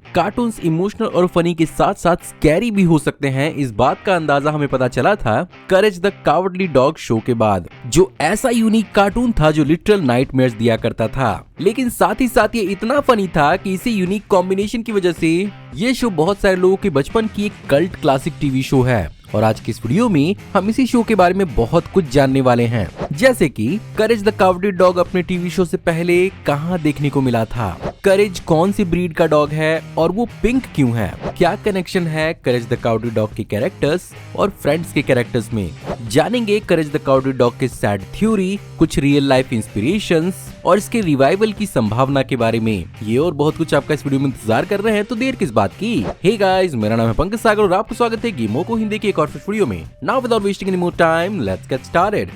Cartoons emotional और funny के साथ साथ स्कैरी भी हो सकते हैं, इस बात का अंदाजा हमें पता चला था करेज द कावर्डली डॉग शो के बाद, जो ऐसा यूनिक कार्टून था जो लिटरल नाइटमेयर्स दिया करता था। लेकिन साथ ही साथ ये इतना फनी था कि इसी यूनिक कॉम्बिनेशन की वजह से ये शो बहुत सारे लोगों के बचपन की एक कल्ट क्लासिक टीवी शो है। और आज की इस वीडियो में हम इसी शो के बारे में बहुत कुछ जानने वाले हैं, जैसे कि करेज द कावर्डली डॉग अपने टीवी शो से पहले कहां देखने को मिला था, करेज कौन सी ब्रीड का डॉग है और वो पिंक क्यों है, क्या कनेक्शन है करेज द कावर्डली डॉग के कैरेक्टर्स और फ्रेंड्स के कैरेक्टर्स में, जानेंगे करेज द कावर्डली डॉग के सैड थ्योरी, कुछ रियल लाइफ इंस्पिरेशंस और इसके रिवाइवल की संभावना के बारे में। ये और बहुत कुछ आपका इस वीडियो में इंतजार कर रहे हैं, तो देर किस बात की। हे गाइस, मेरा नाम है पंकज सागर और आपको स्वागत है गेमों को हिंदी की एक और वीडियो में। Now without wasting any more time, let's get started.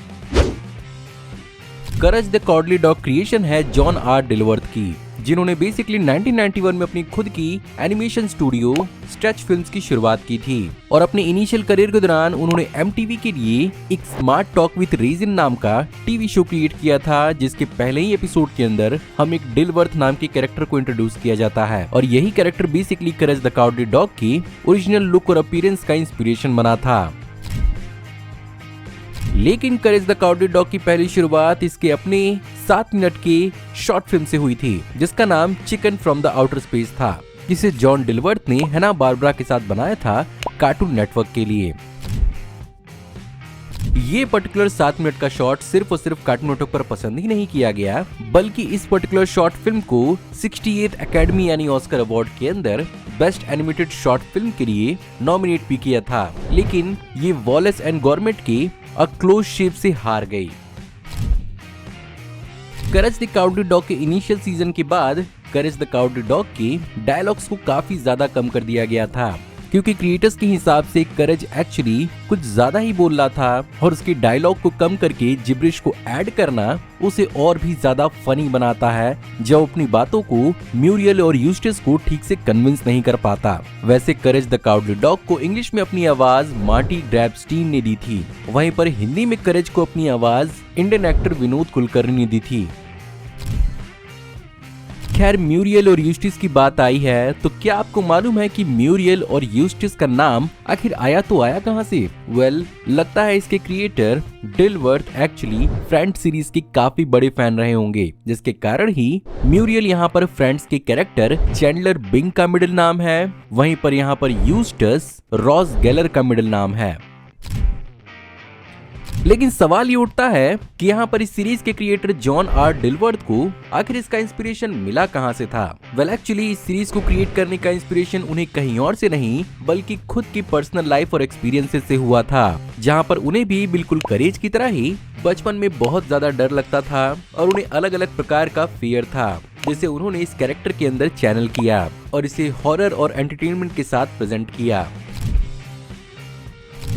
Courage the cowardly dog creation है जॉन आर डिलवर्थ की, जिन्होंने बेसिकली 1991 में अपनी खुद की एनिमेशन स्टूडियो स्ट्रेच फिल्म्स की शुरुआत की थी और अपने इनिशियल करियर के दौरान उन्होंने एमटीवी के लिए एक स्मार्ट टॉक विद रेजिन नाम का टीवी शो क्रिएट किया था, जिसके पहले ही एपिसोड के अंदर हम एक डिलवर्थ नाम के कैरेक्टर को इंट्रोड्यूस किया जाता है और यही character basically courage the cowardly dog की ओरिजिनल लुक और अपीयरेंस का इंस्पिरेशन बना था। लेकिन करेज द कावर्डली डॉग की पहली शुरुआत इसके अपने 7 मिनट के शॉर्ट फिल्म से हुई थी, जिसका नाम chicken from the outer space था, जिसे जॉन डिलवर्थ ने हैना बार्बरा के साथ बनाया था कार्टून नेटवर्क के लिए। ये पर्टिकुलर 7 मिनट का शॉर्ट सिर्फ और सिर्फ कार्टून नेटवर्क पर पसंद ही नहीं किया गया, बल्कि इस पर्टिकुलर शॉर्ट फिल्म को 68th एकेडमी यानी ऑस्कर अवार्ड के अंदर बेस्ट एनिमेटेड शॉर्ट फिल्म के लिए नॉमिनेट भी किया था। लेकिन ये वॉलेस एंड गॉर्मेट के अ क्लोज शेप से हार गई। करेज द कावर्डली डॉग के इनिशियल सीजन के बाद करेज द कावर्डली डॉग के डायलॉग्स को काफी ज्यादा कम कर दिया गया था, क्योंकि क्रिएटर्स के हिसाब से करेज एक्चुअली कुछ ज्यादा ही बोल रहा था और उसके डायलॉग को कम करके जिब्रिश को ऐड करना उसे और भी ज्यादा फनी बनाता है, जब अपनी बातों को म्यूरियल और यूस्टस को ठीक से कन्विंस नहीं कर पाता। वैसे करेज द कावर्डली डॉग को इंग्लिश में अपनी आवाज मार्टी ग्रैबस्टीन ने दी थी, वहीं पर हिंदी में करेज को अपनी आवाज इंडियन एक्टर विनोद कुलकर्णी ने दी थी। खैर, म्यूरियल और यूस्टिस की बात आई है, तो क्या आपको मालूम है कि म्यूरियल और यूस्टिस का नाम आखिर आया तो आया कहां से? लगता है इसके क्रिएटर डिलवर्थ एक्चुअली फ्रेंड्स सीरीज के काफी बड़े फैन रहे होंगे, जिसके कारण ही म्यूरियल यहाँ पर फ्रेंड्स के कैरेक्टर चैंडलर बिंग का मिडिल नाम है, वहीं पर यहाँ पर यूस्टस रॉस गेलर का मिडिल नाम है। लेकिन सवाल ये उठता है कि यहाँ पर इस सीरीज के क्रिएटर जॉन आर डिलवर्थ को आखिर इसका इंस्पिरेशन मिला कहाँ से था? एक्चुअली इस सीरीज को क्रिएट करने का इंस्पिरेशन उन्हें कहीं और से नहीं बल्कि खुद की पर्सनल लाइफ और एक्सपीरियंसेस से हुआ था, जहाँ पर उन्हें भी बिल्कुल करेज की तरह ही बचपन में बहुत ज्यादा डर लगता था और उन्हें अलग अलग प्रकार का फियर था, जिसे उन्होंने इस कैरेक्टर के अंदर चैनल किया और इसे हॉरर और एंटरटेनमेंट के साथ प्रेजेंट किया।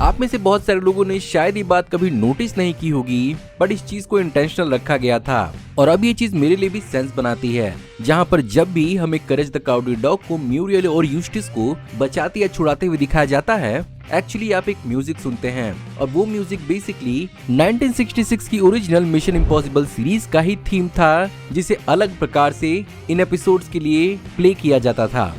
आप में से बहुत सारे लोगों ने शायद ये बात कभी नोटिस नहीं की होगी, बट इस चीज को इंटेंशनल रखा गया था और अब ये चीज मेरे लिए भी सेंस बनाती है, जहां पर जब भी हमें करेज द कावर्डली डॉग को म्यूरियल और यूस्टिस को बचाते या छुड़ाते हुए दिखाया जाता है, एक्चुअली आप एक म्यूजिक सुनते हैं और वो म्यूजिक बेसिकली 1966 की ओरिजिनल मिशन इम्पॉसिबल सीरीज का ही थीम था, जिसे अलग प्रकार से इन एपिसोड्स के लिए प्ले किया जाता था।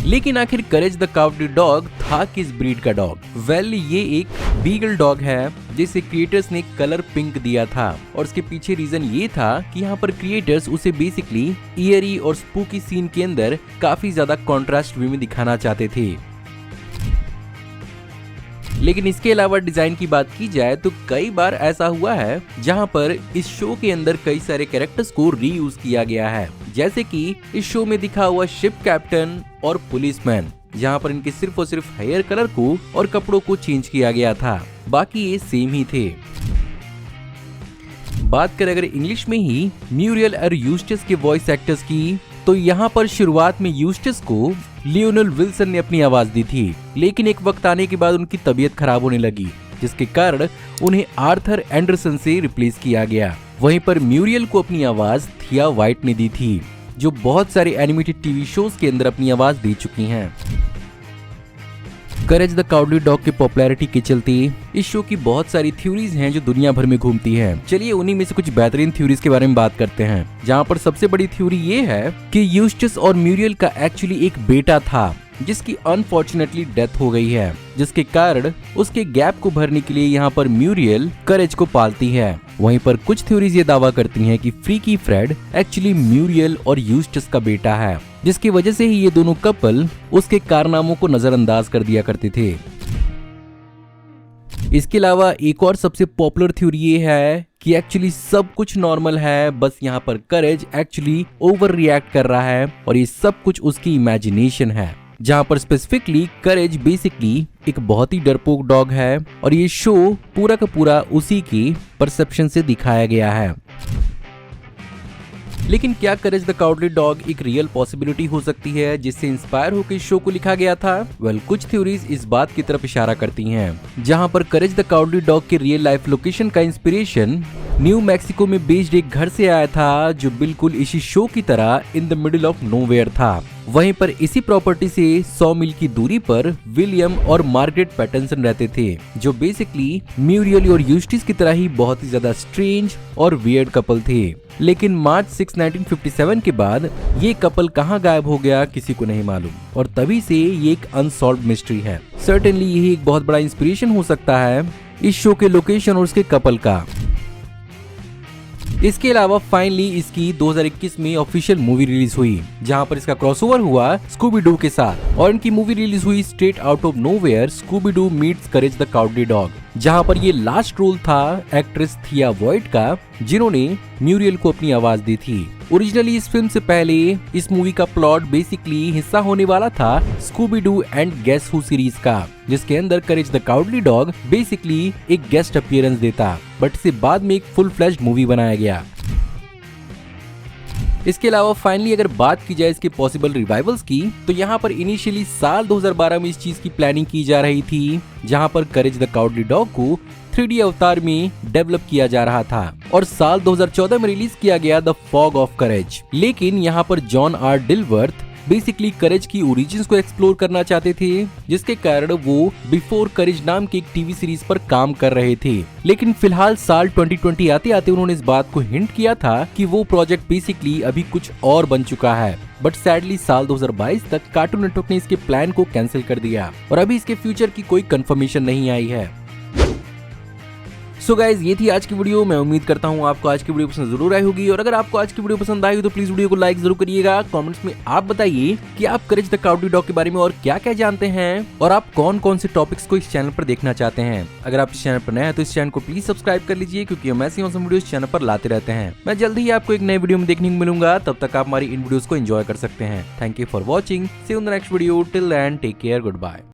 लेकिन आखिर करेज द कावर्डली डॉग था किस ब्रीड का डॉग? ये एक बीगल डॉग है, जिसे क्रिएटर्स ने कलर पिंक दिया था और इसके पीछे रीजन ये था कि यहाँ पर क्रिएटर्स उसे बेसिकली ईयरी और स्पूकी सीन के अंदर काफी ज्यादा कॉन्ट्रास्ट वे में दिखाना चाहते थे। लेकिन इसके अलावा डिजाइन की बात की जाए तो कई बार ऐसा हुआ है जहां पर इस शो के अंदर कई सारे कैरेक्टर्स को रीयूज किया गया है, जैसे कि इस शो में दिखा हुआ शिप कैप्टन और पुलिसमैन, जहां पर इनके सिर्फ और सिर्फ हेयर कलर को और कपड़ों को चेंज किया गया था, बाकी ये सेम ही थे। बात करें अगर इंग्लिश में ही म्यूरियल और यूस्टस के वॉइस एक्टर्स की, तो यहाँ पर शुरुआत में यूस्टस को लियोनेल विल्सन ने अपनी आवाज दी थी, लेकिन एक वक्त आने के बाद उनकी तबीयत खराब होने लगी, जिसके कारण उन्हें आर्थर एंडरसन से रिप्लेस किया गया। वहीं पर म्यूरियल को अपनी आवाज थिया वाइट ने दी थी, जो बहुत सारे एनिमेटेड टीवी शोज के अंदर अपनी आवाज दे चुकी हैं। करेज द काउडली डॉग की पॉपुलैरिटी के चलते इस शो की बहुत सारी थ्योरीज हैं जो दुनिया भर में घूमती हैं। चलिए उन्हीं में से कुछ बेहतरीन थ्योरीज के बारे में बात करते हैं, जहां पर सबसे बड़ी थ्योरी ये है कि यूस्टस और म्यूरियल का एक्चुअली एक बेटा था जिसकी अनफॉर्चुनेटली डेथ हो गई है, जिसके कारण उसके गैप को भरने के लिए यहाँ पर म्यूरियल करेज को पालती है। वहीं पर कुछ थ्योरीज ये दावा करती हैं कि फ्रीकी फ्रेड एक्चुअली म्यूरियल और यूस्टस का बेटा है, जिसकी वजह से ही ये दोनों कपल उसके कारनामों को नजरअंदाज कर दिया करते थे। इसके अलावा एक और सबसे पॉपुलर थ्योरी ये है कि एक्चुअली सब कुछ नॉर्मल है, बस यहाँ पर करेज एक्चुअली ओवर रिएक्ट कर रहा है और ये सब कुछ उसकी इमेजिनेशन है, जहाँ पर स्पेसिफिकली करेज बेसिकली एक बहुत ही डरपोक डॉग है और ये शो पूरा का पूरा उसी की परसेप्शन से दिखाया गया है। लेकिन क्या करेज द काउडली डॉग एक रियल पॉसिबिलिटी हो सकती है जिससे इंस्पायर होकर शो को लिखा गया था? कुछ थ्योरीज इस बात की तरफ इशारा करती हैं, जहां पर करेज द काउडली डॉग के रियल लाइफ लोकेशन का इंस्पिरेशन न्यू मैक्सिको में बेस्ड एक घर से आया था जो बिल्कुल इसी शो की तरह in the middle of nowhere था। वहीं पर इसी प्रॉपर्टी से 100 मील की दूरी पर विलियम और मार्गरेट पैटर्सन रहते थे, जो बेसिकली म्यूरियल और यूस्टिस की तरह ही बहुत ही ज्यादा स्ट्रेंज और वियर्ड कपल थे। लेकिन मार्च 6, 1957 के बाद ये कपल कहाँ गायब हो गया किसी को नहीं मालूम और तभी से ये एक अनसॉल्व्ड मिस्ट्री है। सर्टेनली यही एक बहुत बड़ा इंस्पिरेशन हो सकता है इस शो के लोकेशन और उसके कपल का। इसके अलावा फाइनली इसकी 2021 में ऑफिशियल मूवी रिलीज हुई, जहां पर इसका क्रॉसओवर हुआ स्कूबी डू के साथ और इनकी मूवी रिलीज हुई straight out of nowhere Scooby Doo meets Courage the Cowardly Dog, जहां पर ये लास्ट रोल था एक्ट्रेस थिया वॉइट का, जिन्होंने म्यूरियल को अपनी आवाज दी थी। ओरिजिनली इस फिल्म से पहले इस मूवी का प्लॉट बेसिकली हिस्सा होने वाला था Scooby Doo and Guess Who series का, जिसके अंदर Courage the Cowardly Dog basically एक गेस्ट अपीयरेंस देता, बट इसे बाद में एक फुल फ्लैश्ड मूवी बनाया गया। इसके अलावा फाइनली अगर बात की जाए इसके पॉसिबल रिवाइवल्स की, तो यहाँ पर इनिशियली साल 2012 में इस चीज की प्लानिंग की जा रही थी, जहाँ पर करेज द काउडली डॉग को 3D अवतार में डेवलप किया जा रहा था और साल 2014 में रिलीज किया गया द फॉग ऑफ करेज। लेकिन यहाँ पर जॉन आर डिलवर्थ बेसिकली करेज की ओरिजिन्स को एक्सप्लोर करना चाहते थे, जिसके कारण वो बिफोर करेज नाम की एक टीवी सीरीज पर काम कर रहे थे। लेकिन फिलहाल साल 2020 आते आते उन्होंने इस बात को हिंट किया था कि वो प्रोजेक्ट बेसिकली अभी कुछ और बन चुका है, बट सैडली साल 2022 तक कार्टून नेटवर्क ने इसके प्लान को कैंसिल कर दिया और अभी इसके फ्यूचर की कोई कंफर्मेशन नहीं आई है। सो गाइज ये थी आज की वीडियो। मैं उम्मीद करता हूँ आपको आज की वीडियो पसंद जरूर आई होगी और अगर आपको आज की वीडियो पसंद आई हो तो प्लीज वीडियो को लाइक जरूर करिएगा। कमेंट्स में आप बताइए कि आप करेज द काउडली डॉग के बारे में और क्या क्या जानते हैं और आप कौन कौन से टॉपिक्स को इस चैनल पर देखना चाहते हैं। अगर आप इस चैनल पर नए हैं तो इस चैनल को प्लीज सब्सक्राइब कर लीजिए, क्योंकि हम ऐसी औसम वीडियो इस चैनल पर लाते रहते हैं। मैं जल्दी ही आपको एक नए वीडियो में देखने को मिलूंगा, तब तक आप हमारी इन वीडियोस को एंजॉय कर सकते हैं। Thank you for watching, see you in the next video, till then take care, good bye.